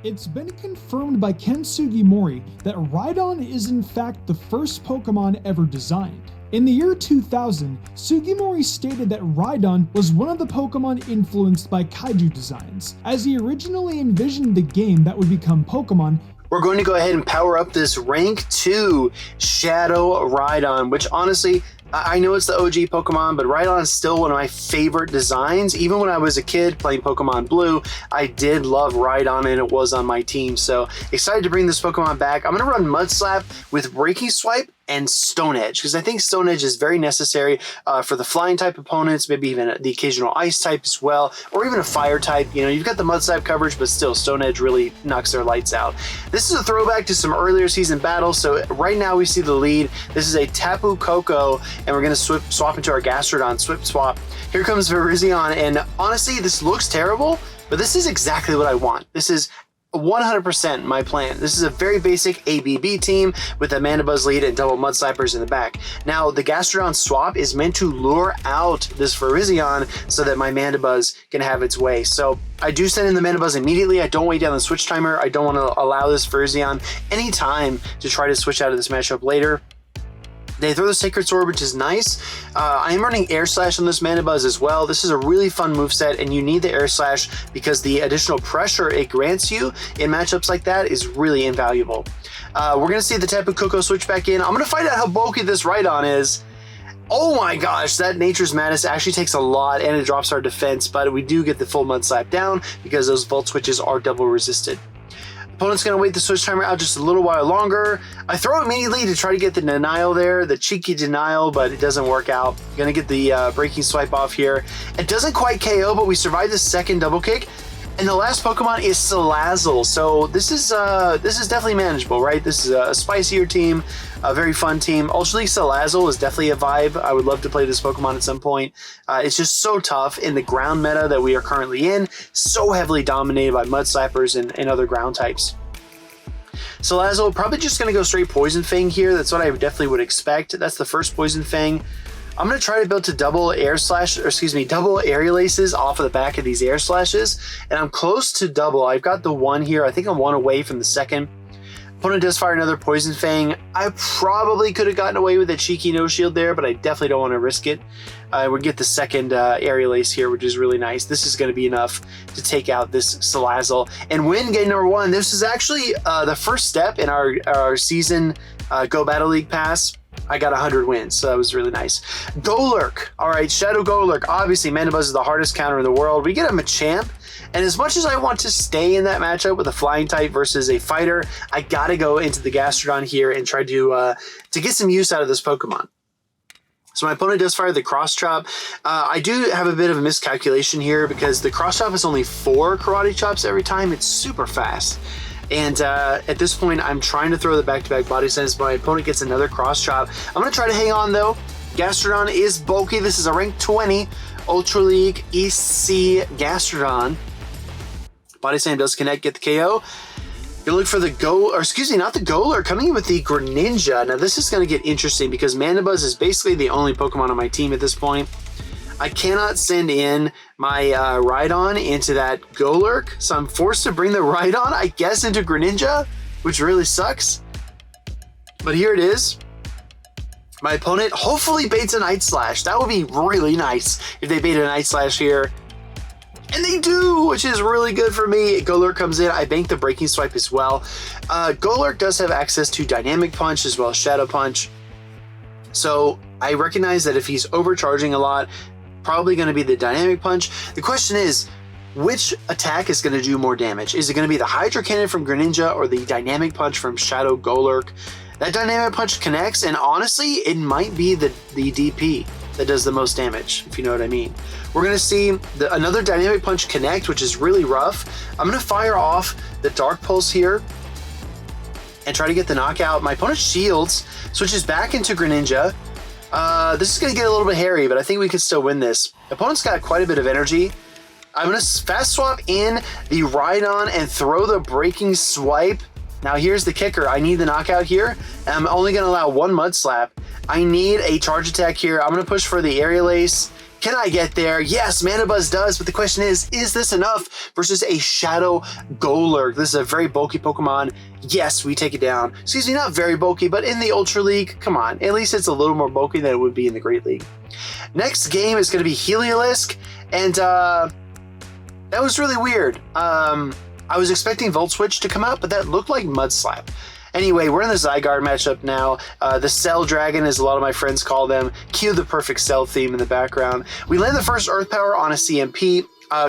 It's been confirmed by Ken Sugimori that Rhydon is in fact the first Pokemon ever designed. In the year 2000, Sugimori stated that Rhydon was one of the Pokemon influenced by kaiju designs, as he originally envisioned the game that would become Pokemon. We're going to go ahead and power up this rank 2 Shadow Rhydon, which honestly, I know it's the OG Pokemon, but Rhydon is still one of my favorite designs. Even when I was a kid playing Pokemon Blue, I did love Rhydon and it was on my team. So excited to bring this Pokemon back. I'm going to run Mud Slap with Breaking Swipe and Stone Edge, because I think Stone Edge is very necessary for the flying type opponents, maybe even the occasional ice type as well, or even a fire type. You know, you've got the Mud Slap coverage, but still Stone Edge really knocks their lights out. This is a throwback to some earlier season battles, so right now we see the lead. This is a Tapu Koko, and we're going to swap into our Gastrodon, swap. Here comes Virizion, and honestly, this looks terrible, but this is exactly what I want. This is 100% my plan. This is a very basic ABB team with a Mandibuzz lead and double Mud Slappers in the back. Now, the Gastrodon swap is meant to lure out this Virizion so that my Mandibuzz can have its way. So I do send in the Mandibuzz immediately. I don't wait down the switch timer. I don't want to allow this Virizion any time to try to switch out of this matchup later. They throw the Sacred Sword, which is nice. I am running Air Slash on this Mandibuzz as well. This is a really fun moveset, and you need the Air Slash because the additional pressure it grants you in matchups like that is really invaluable. We're going to see the Tapu Koko switch back in. I'm going to find out how bulky this Rhydon is. Oh my gosh, that Nature's Madness actually takes a lot, and it drops our defense, but we do get the full Mud Slap down because those Volt Switches are double resisted. Opponent's going to wait the switch timer out just a little while longer. I throw immediately to try to get the denial there, the cheeky denial, but it doesn't work out. Going to get the breaking swipe off here. It doesn't quite KO, but we survived the second double kick. And the last Pokemon is Salazzle, so this is definitely manageable, right? This is a spicier team, a very fun team. Ultra League Salazzle is definitely a vibe. I would love to play this Pokemon at some point. It's just so tough in the ground meta that we are currently in, so heavily dominated by Mud Slappers and other ground types. Salazzle probably just going to go straight Poison Fang here. That's what I definitely would expect. That's the first Poison Fang. I'm going to try to build to double double Aerial Aces off of the back of these Air Slashes, and I'm close to double. I've got the one here. I think I'm one away from the second. Opponent does fire another Poison Fang. I probably could have gotten away with a cheeky no shield there, but I definitely don't want to risk it. We get the second Aerial Ace here, which is really nice. This is going to be enough to take out this Salazzle and win game number 1. This is actually the first step in our season Go Battle League pass. I got 100 wins, so that was really nice. Golurk. All right, Shadow Golurk. Obviously, Mandibuzz is the hardest counter in the world. We get him a champ, and as much as I want to stay in that matchup with a flying type versus a fighter, I got to go into the Gastrodon here and try to get some use out of this Pokemon. So my opponent does fire the Cross Chop. I do have a bit of a miscalculation here because the Cross Chop is only 4 Karate Chops every time. It's super fast. And at this point, I'm trying to throw the back-to-back body slams. My opponent gets another Cross Chop. I'm going to try to hang on, though. Gastrodon is bulky. This is a rank 20 Ultra League EC Gastrodon. Body slam does connect, get the KO. You look for the not the Golurk, coming in with the Greninja. Now, this is going to get interesting because Mandibuzz is basically the only Pokemon on my team at this point. I cannot send in my Rhydon into that Golurk, so I'm forced to bring the Rhydon, I guess, into Greninja, which really sucks. But here it is. My opponent hopefully baits a Night Slash. That would be really nice if they bait a Night Slash here. And they do, which is really good for me. Golurk comes in. I bank the Breaking Swipe as well. Golurk does have access to Dynamic Punch as well as Shadow Punch. So I recognize that if he's overcharging a lot, probably going to be the Dynamic Punch. The question is, which attack is going to do more damage? Is it going to be the Hydro Cannon from Greninja or the Dynamic Punch from Shadow Golurk? That Dynamic Punch connects, and honestly, it might be the DP that does the most damage, if you know what I mean. We're going to see another Dynamic Punch connect, which is really rough. I'm going to fire off the Dark Pulse here and try to get the knockout. My opponent shields, switches back into Greninja. This is going to get a little bit hairy, but I think we can still win this. The opponent's got quite a bit of energy. I'm going to fast swap in the Rhydon and throw the Breaking Swipe. Now here's the kicker. I need the knockout here, and I'm only going to allow one Mud Slap. I need a charge attack here. I'm going to push for the Aerial Ace Can I get there? Yes, Mandibuzz does, but the question is this enough versus a Shadow Golurk? This is a very bulky Pokemon. Yes, we take it down. Excuse me, not very bulky, but in the Ultra League, come on. At least it's a little more bulky than it would be in the Great League. Next game is going to be Heliolisk, and that was really weird. I was expecting Volt Switch to come out, but that looked like Mud Slap. Anyway, we're in the Zygarde matchup now. The Cell Dragon, as a lot of my friends call them. Cue the perfect Cell theme in the background. We land the first Earth Power on a CMP.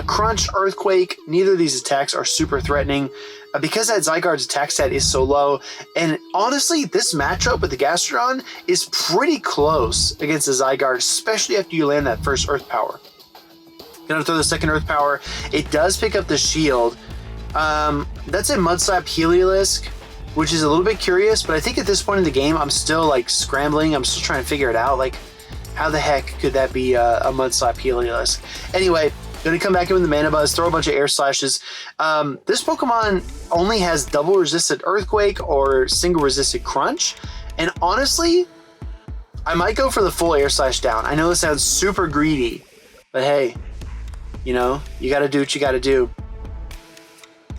Crunch, Earthquake, neither of these attacks are super threatening because that Zygarde's attack stat is so low. And honestly, this matchup with the Gastrodon is pretty close against the Zygarde, especially after you land that first Earth Power. Gonna throw the second Earth Power. It does pick up the shield. That's a Mud Slap Heliolisk, which is a little bit curious, but I think at this point in the game, I'm still like scrambling. I'm still trying to figure it out. Like, how the heck could that be a Mud Slap Heliolisk? Anyway, gonna come back in with the Mandibuzz, throw a bunch of air slashes. This Pokemon only has double resisted Earthquake or single resisted Crunch. And honestly, I might go for the full air slash down. I know this sounds super greedy, but hey, you know, you gotta do what you gotta do.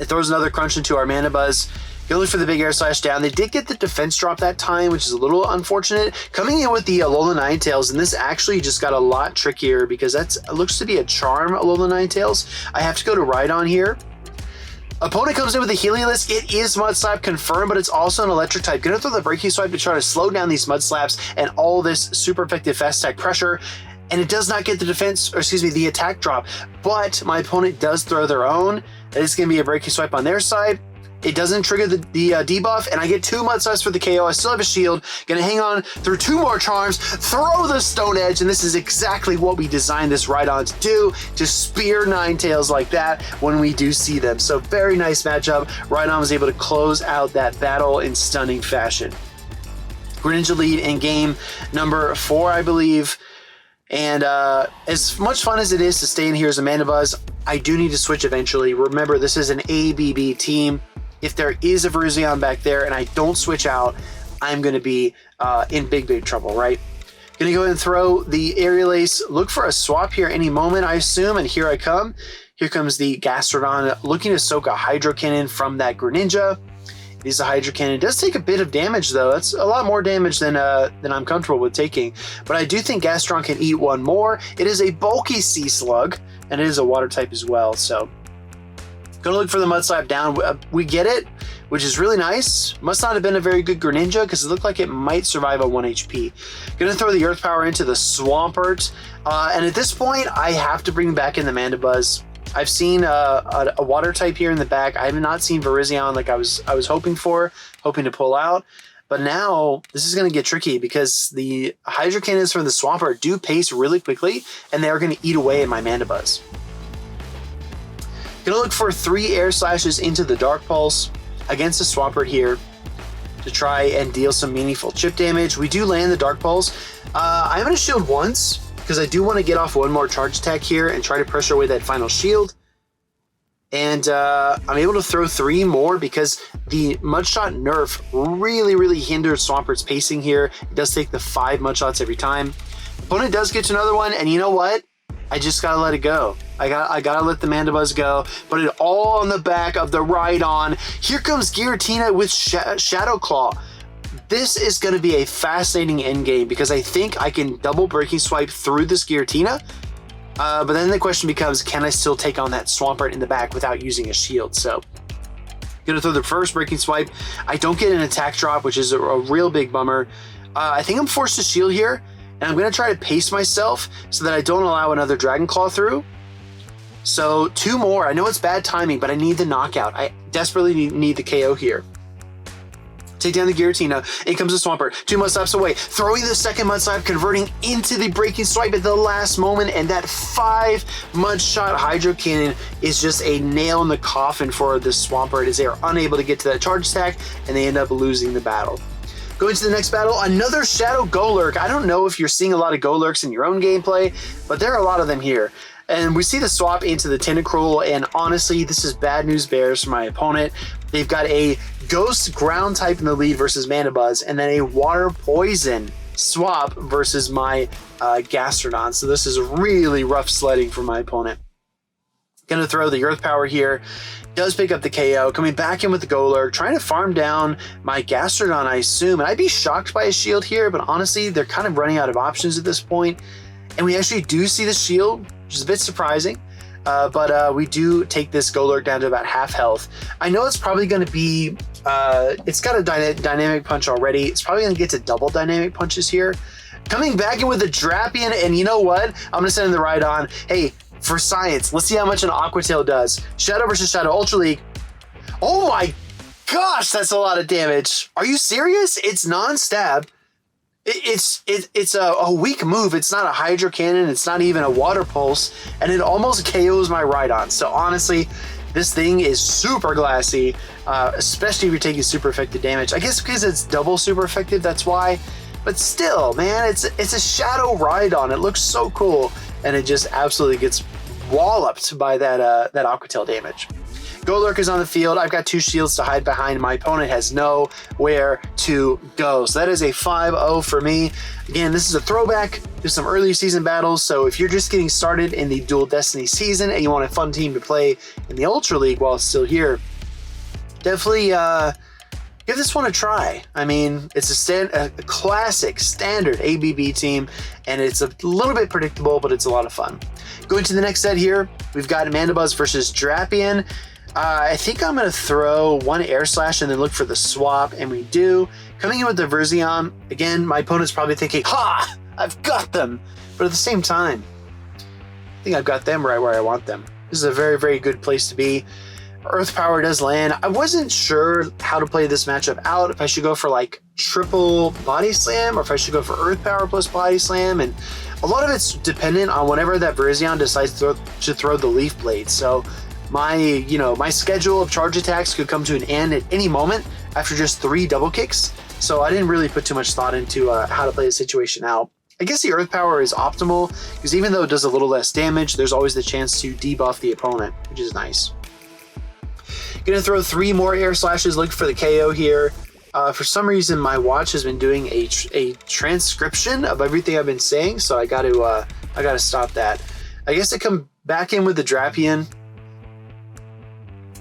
It throws another Crunch into our Mandibuzz. Go look for the big air slash down. They did get the defense drop that time, which is a little unfortunate. Coming in with the Alola Ninetales, and this actually just got a lot trickier because it looks to be a Charm Alola Ninetales. I have to go to Rhydon here. Opponent comes in with a Heliolisk. It is Mud Slap confirmed, but it's also an electric type. Gonna throw the Breaking Swipe to try to slow down these Mud Slaps and all this super effective fast attack pressure. And it does not get the defense, or excuse me, the attack drop. But my opponent does throw their own. That is gonna be a Breaking Swipe on their side. It doesn't trigger the debuff, and I get 2 Mud Slaps for the KO. I still have a shield. Gonna hang on through 2 more charms, throw the Stone Edge, and this is exactly what we designed this Rhydon to do, to spear Ninetales like that when we do see them. So very nice matchup. Rhydon was able to close out that battle in stunning fashion. Greninja lead in game number 4, I believe. And as much fun as it is to stay in here as a Mandibuzz, I do need to switch eventually. Remember, this is an ABB team. If there is a Virizion back there and I don't switch out, I'm going to be in big trouble, right? Going to go ahead and throw the Aerial Ace. Look for a swap here any moment, I assume, and here I come. Here comes the Gastrodon looking to soak a Hydro Cannon from that Greninja. It is a Hydro Cannon. It does take a bit of damage, though. That's a lot more damage than I'm comfortable with taking. But I do think Gastrodon can eat one more. It is a bulky Sea Slug, and it is a Water type as well, so... Gonna look for the Mud Slap down. We get it, which is really nice. Must not have been a very good Greninja because it looked like it might survive on 1 HP. Gonna throw the Earth Power into the Swampert. And at this point, I have to bring back in the Mandibuzz. I've seen a Water type here in the back. I have not seen Virizion like I was hoping to pull out. But now this is going to get tricky because the Hydro Cannons from the Swampert do pace really quickly, and they are going to eat away at my Mandibuzz. Gonna look for 3 air slashes into the Dark Pulse against the Swampert here to try and deal some meaningful chip damage. We do land the Dark Pulse. I'm gonna shield once because I do want to get off 1 more charge attack here and try to pressure away that final shield. And I'm able to throw 3 more because the Mudshot nerf really hinders Swampert's pacing here. It does take the 5 Mudshots every time. Opponent does get to another one, and you know what? I just gotta let it go. I gotta let the Mandibuzz go. Put it all on the back of the Rhydon. Here comes Giratina with Shadow Claw. This is gonna be a fascinating endgame because I think I can double Breaking Swipe through this Giratina. But then the question becomes, can I still take on that Swampert in the back without using a shield? So, gonna throw the first Breaking Swipe. I don't get an attack drop, which is a real big bummer. I think I'm forced to shield here, and I'm gonna try to pace myself so that I don't allow another Dragon Claw through. So 2 more. I know it's bad timing, but I need the knockout. I desperately need the KO here. Take down the Giratina. In comes the Swampert. 2 Mud Slaps away. Throwing the second Mud Slap, converting into the Breaking Swipe at the last moment, and that 5 Mudshot Hydro Cannon is just a nail in the coffin for the Swampert as they are unable to get to that charge attack, and they end up losing the battle. Going to the next battle, another Shadow Golurk. I don't know if you're seeing a lot of Golurks in your own gameplay, but there are a lot of them here. And we see the swap into the Tentacruel, and honestly, this is bad news bears for my opponent. They've got a Ghost Ground type in the lead versus Mandibuzz, and then a Water Poison swap versus my Gastrodon. So this is really rough sledding for my opponent. Gonna throw the Earth Power here. Does pick up the KO. Coming back in with the Golurk, trying to farm down my Gastrodon, I assume. And I'd be shocked by a shield here, but honestly, they're kind of running out of options at this point. And we actually do see the shield, which is a bit surprising. But we do take this Golurk down to about half health. I know it's probably going to be, it's got a dynamic punch already. It's probably going to get to double dynamic punches here. Coming back in with a Drapion, and you know what? I'm going to send in the Rhydon. Hey, for science, let's see how much an Aqua Tail does. Shadow versus Shadow Ultra League. Oh my gosh, that's a lot of damage. Are you serious? It's non-stab. It's a weak move. It's not a Hydro Cannon. It's not even a Water Pulse. And it almost KOs my Rhydon. So honestly, this thing is super glassy, especially if you're taking super effective damage. I guess because it's double super effective, that's why. But still, man, it's a Shadow Rhydon. It looks so cool. And it just absolutely gets walloped by that Aqua Tail damage. Golurk is on the field. I've got 2 shields to hide behind. My opponent has nowhere to go. So that is a 5-0 for me. Again, this is a throwback to some early season battles. So if you're just getting started in the Dual Destiny season and you want a fun team to play in the Ultra League while it's still here, definitely give this one a try. I mean, it's a classic standard ABB team, and it's a little bit predictable, but it's a lot of fun. Going to the next set here, we've got Mandibuzz versus Drapion. I think I'm going to throw 1 Air Slash and then look for the swap, and we do. Coming in with the Verzion, again, my opponent's probably thinking, ha, I've got them. But at the same time, I think I've got them right where I want them. This is a very, very good place to be. Earth Power does land. I wasn't sure how to play this matchup out, if I should go for like triple Body Slam or if I should go for Earth Power plus Body Slam, and a lot of it's dependent on whenever that Verzion decides to throw the Leaf Blade. So my schedule of charge attacks could come to an end at any moment after just 3 double kicks. So I didn't really put too much thought into how to play the situation out. I guess the Earth Power is optimal because even though it does a little less damage, there's always the chance to debuff the opponent, which is nice. Gonna throw 3 more Air Slashes, looking for the KO here. For some reason, my watch has been doing a transcription of everything I've been saying, so I gotta stop that. I guess I come back in with the Drapion,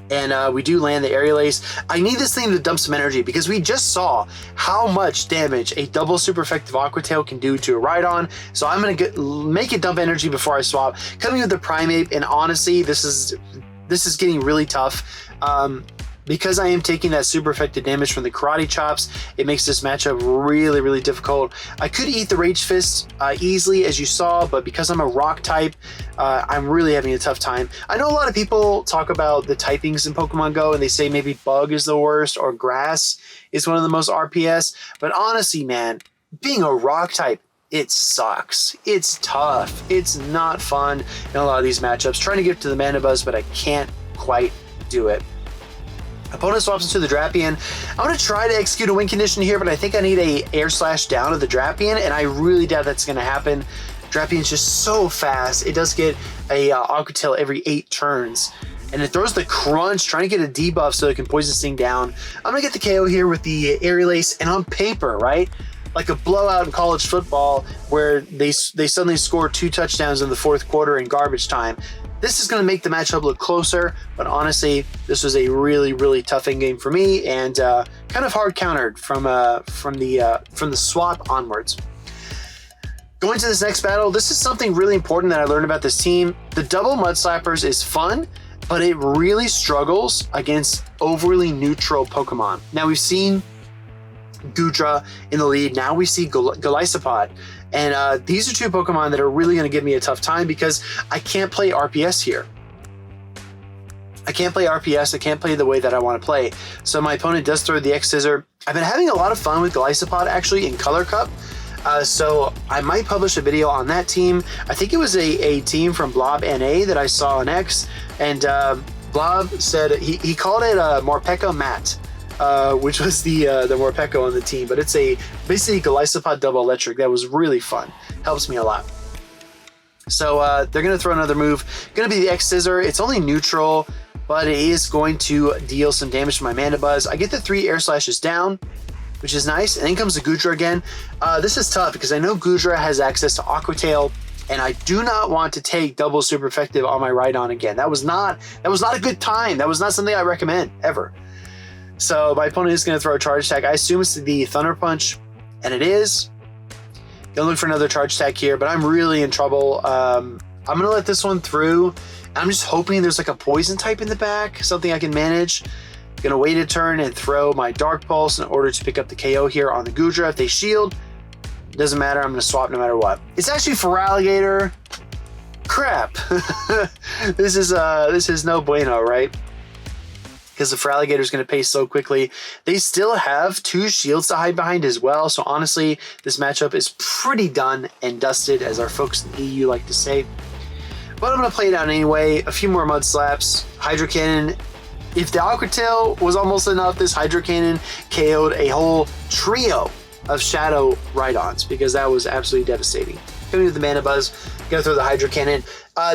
and we do land the Aerial Ace. I need this thing to dump some energy because we just saw how much damage a double super effective Aqua Tail can do to a Rhydon. So I'm gonna make it dump energy before I swap. Coming with the Primeape, and honestly, this is getting really tough. Because I am taking that super effective damage from the Karate Chops, it makes this matchup really, really difficult. I could eat the Rage Fist easily, as you saw, but because I'm a rock type, I'm really having a tough time. I know a lot of people talk about the typings in Pokemon Go, and they say maybe Bug is the worst or Grass is one of the most RPS, but honestly, man, being a rock type, it sucks. It's tough. It's not fun in a lot of these matchups. Trying to get to the Mandibuzz, but I can't quite do it. Opponent swaps into the Drapion. I'm going to try to execute a win condition here, but I think I need a Air Slash down to the Drapion, and I really doubt that's going to happen. Drapion's just so fast. It does get a Aqua Tail every 8 turns, and it throws the Crunch, trying to get a debuff so it can poison this thing down. I'm going to get the KO here with the Aerial Ace, and on paper, right? Like a blowout in college football where they suddenly score 2 touchdowns in the 4th quarter in garbage time. This is going to make the matchup look closer, but honestly, this was a really, really tough endgame for me, and kind of hard countered from the swap onwards. Going to this next battle, this is something really important that I learned about this team. The double Mud Slappers is fun, but it really struggles against overly neutral Pokemon. Now we've seen Goodra in the lead. Now we see Golisopod. And these are 2 Pokemon that are really going to give me a tough time because I can't play RPS here. I can't play RPS. I can't play the way that I want to play. So my opponent does throw the X-Scissor. I've been having a lot of fun with Golisopod actually in Color Cup. So I might publish a video on that team. I think it was a team from Blob NA that I saw on X. And Blob said he called it Morpeko Matte. Which was the Morpeko on the team, but it's basically Golisopod double electric. That was really fun. Helps me a lot. So they're going to throw another move. Going to be the X-Scissor. It's only neutral, but it is going to deal some damage to my Mandibuzz. I get the 3 Air Slashes down. which is nice. And then comes the Goodra again. This is tough because I know Goodra has access to Aqua Tail, and I do not want to take double super effective on my Rhydon again. That was not a good time. That was not something I recommend ever. So my opponent is going to throw a charge attack. I assume it's the Thunder Punch, and it is. Gonna look for another charge attack here, but I'm really in trouble. I'm gonna let this one through. I'm just hoping there's like a poison type in the back, something I can manage. Gonna wait a turn and throw my Dark Pulse in order to pick up the KO here on the Goodra. If they shield, doesn't matter. I'm gonna swap no matter what. It's actually Feraligatr. Crap. This is no bueno, right? Because the Feraligatr is going to pay so quickly. They still have 2 shields to hide behind as well. So honestly, this matchup is pretty done and dusted, as our folks in the EU like to say. But I'm going to play it out anyway. A few more Mud Slaps. Hydro Cannon. If the Aqua Tail was almost enough, this Hydro Cannon KO'd a whole trio of Shadow Rhydons, because that was absolutely devastating. Coming with the Mandibuzz, gonna throw the Hydro Cannon.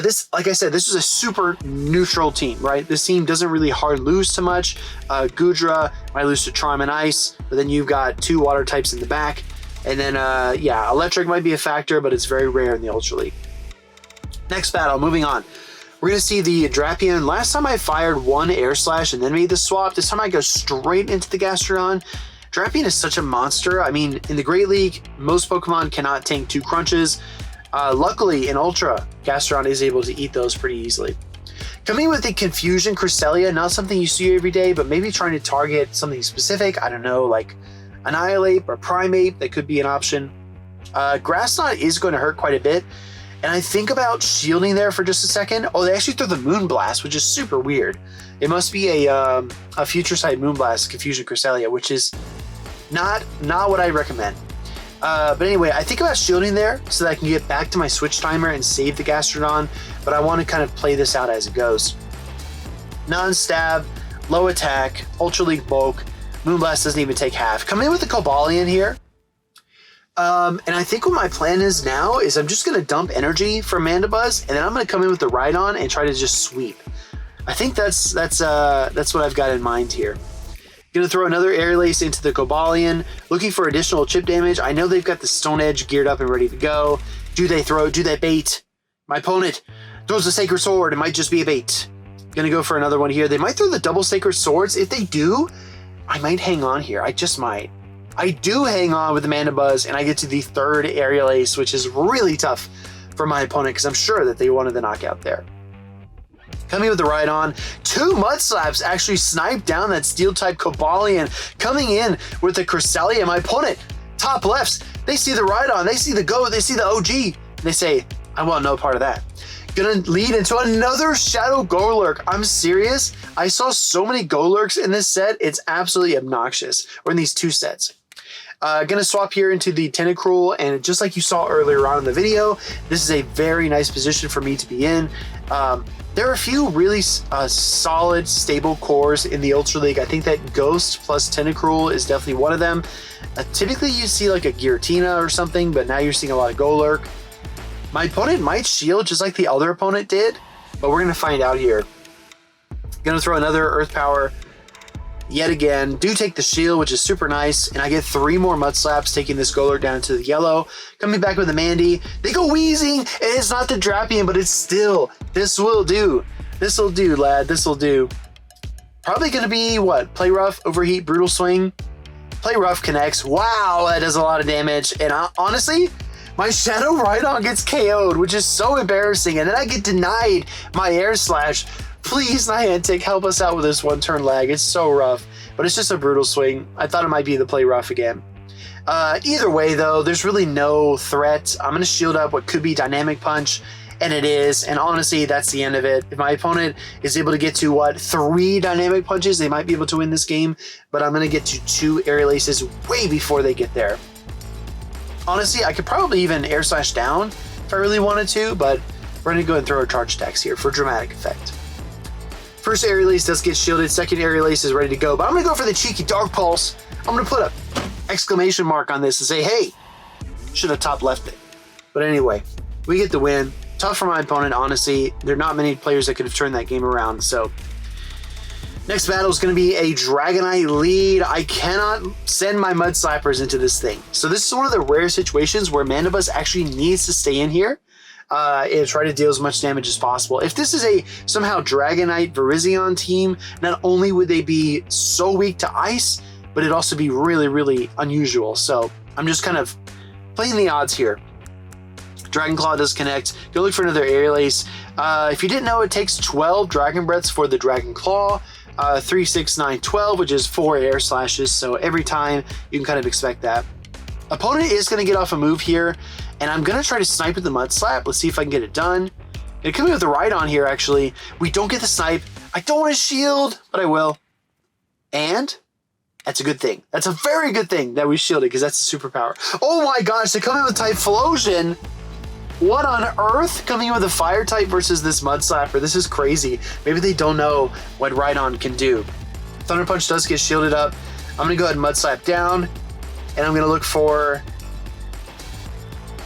This, like I said, this is a super neutral team, right? This team doesn't really hard lose too much. Goodra might lose to Charm and Ice, but then you've got 2 water types in the back. And then, yeah, Electric might be a factor, but it's very rare in the Ultra League. Next battle, moving on. We're going to see the Drapion. Last time I fired 1 Air Slash and then made the swap. This time I go straight into the Gastrodon. Drapion is such a monster. I mean, in the Great League, most Pokemon cannot tank 2 crunches. Luckily, in Ultra, Gastrodon is able to eat those pretty easily. Coming with the Confusion Cresselia, not something you see every day, but maybe trying to target something specific. I don't know, like Annihilate or Primate, that could be an option. Grass Knot is going to hurt quite a bit. And I think about shielding there for just a second. Oh, they actually throw the Moonblast, which is super weird. It must be a Future Sight Moonblast Confusion Cresselia, which is not what I recommend. But anyway, I think about shielding there so that I can get back to my switch timer and save the Gastrodon, but I want to kind of play this out as it goes. Non-stab, low attack, Ultra League bulk, Moonblast doesn't even take half. Come in with the Cobalion here. And I think what my plan is now is I'm just going to dump energy for Mandibuzz, and then I'm going to come in with the Rhydon and try to just sweep. I think that's what I've got in mind here. Gonna throw another Air Lace into the Cobalion, looking for additional chip damage. I know they've got the Stone Edge geared up and ready to go. Do they bait? My opponent throws a Sacred Sword. It might just be a bait. Gonna go for another one here. They might throw the double Sacred Swords. If they do, I might hang on here. I just might. I do hang on with the Mandibuzz, and I get to the 3rd Aerial Ace, which is really tough for my opponent because I'm sure that they wanted the knockout there. Coming with the Rhydon, 2 Mud Slaps actually sniped down that Steel-type Cobalion. Coming in with the Cresselia, my opponent, top lefts, they see the Rhydon, they see the GOAT, they see the OG, and they say, I want no part of that. Gonna lead into another Shadow Golurk. I'm serious? I saw so many Golurks in this set, it's absolutely obnoxious, or in these 2 sets. Gonna swap here into the Tentacruel, and just like you saw earlier on in the video, this is a very nice position for me to be in. There are a few really solid, stable cores in the Ultra League. I think that Ghost plus Tentacruel is definitely one of them. Typically you see like a Giratina or something, but now you're seeing a lot of Golurk. My opponent might shield just like the other opponent did, but we're gonna find out here. Gonna throw another Earth Power yet again. Do take the shield, which is super nice, and I get 3 more Mud Slaps, taking this Golurk down to the yellow. Coming back with the Mandy. They go Wheezing, and it's not the Drapion, but it's still, this will do. This will do, lad, this will do. Probably gonna be, what, Play Rough, Overheat, Brutal Swing. Play Rough connects. Wow, that does a lot of damage, and honestly, my Shadow Rhydon gets KO'd, which is so embarrassing, and then I get denied my Air Slash. Please, Niantic, help us out with this 1-turn lag. It's so rough, but it's just a Brutal Swing. I thought it might be the Play Rough again. Either way, though, there's really no threat. I'm going to shield up what could be Dynamic Punch, and it is, and honestly, that's the end of it. If my opponent is able to get to, what, 3 Dynamic Punches, they might be able to win this game, but I'm going to get to 2 Aerial Aces way before they get there. Honestly, I could probably even Air Slash down if I really wanted to, but we're going to go and throw our charge attacks here for dramatic effect. First Aerial Ace does get shielded, second Aerial Ace is ready to go, but I'm going to go for the cheeky Dark Pulse. I'm going to put a exclamation mark on this and say, hey, should have top left it. But anyway, we get the win. Tough for my opponent, honestly. There are not many players that could have turned that game around, so Next battle is going to be a Dragonite lead. I cannot send my Mud Slappers into this thing. So this is one of the rare situations where Mandibuzz actually needs to stay in here and try to deal as much damage as possible. If this is a somehow Dragonite Virizion team, not only would they be so weak to ice, but it'd also be really, really unusual. So I'm just kind of playing the odds here. Dragon Claw does connect. Go look for another Aerial Ace. If you didn't know, it takes 12 Dragon Breaths for the Dragon Claw. 3, 6, 9, 12, which is 4 air slashes. So every time you can kind of expect that. Opponent is going to get off a move here, and I'm going to try to snipe with the Mud Slap. Let's see if I can get it done. It could be with the Rhydon here, actually. We don't get the snipe. I don't want to shield, but I will. And that's a good thing. That's a very good thing that we shielded, because that's a superpower. Oh my gosh, they come in with Typhlosion. What on earth? Coming in with a fire type versus this Mud Slapper. This is crazy. Maybe they don't know what Rhydon can do. Thunder Punch does get shielded up. I'm going to go ahead and Mud Slap down. And I'm going to look for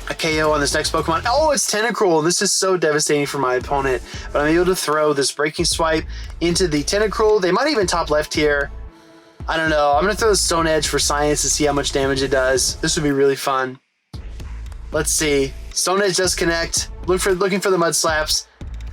a KO on this next Pokemon. Oh, it's Tentacruel. This is so devastating for my opponent. But I'm able to throw this Breaking Swipe into the Tentacruel. They might even top left here. I don't know. I'm going to throw the Stone Edge for science to see how much damage it does. This would be really fun. Let's see. Stone Edge does connect. Looking for the Mud Slaps.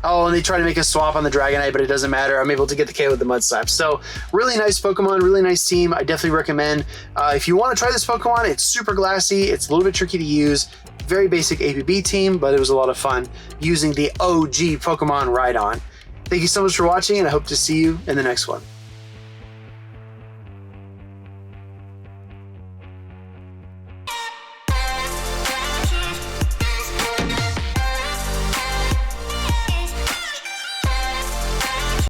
Oh, and they try to make a swap on the Dragonite, but it doesn't matter. I'm able to get the KO with the Mud Slaps. So really nice Pokemon, really nice team. I definitely recommend. If you want to try this Pokemon, it's super glassy. It's a little bit tricky to use. Very basic APB team, but it was a lot of fun using the OG Pokemon Rhydon. Thank you so much for watching, and I hope to see you in the next one.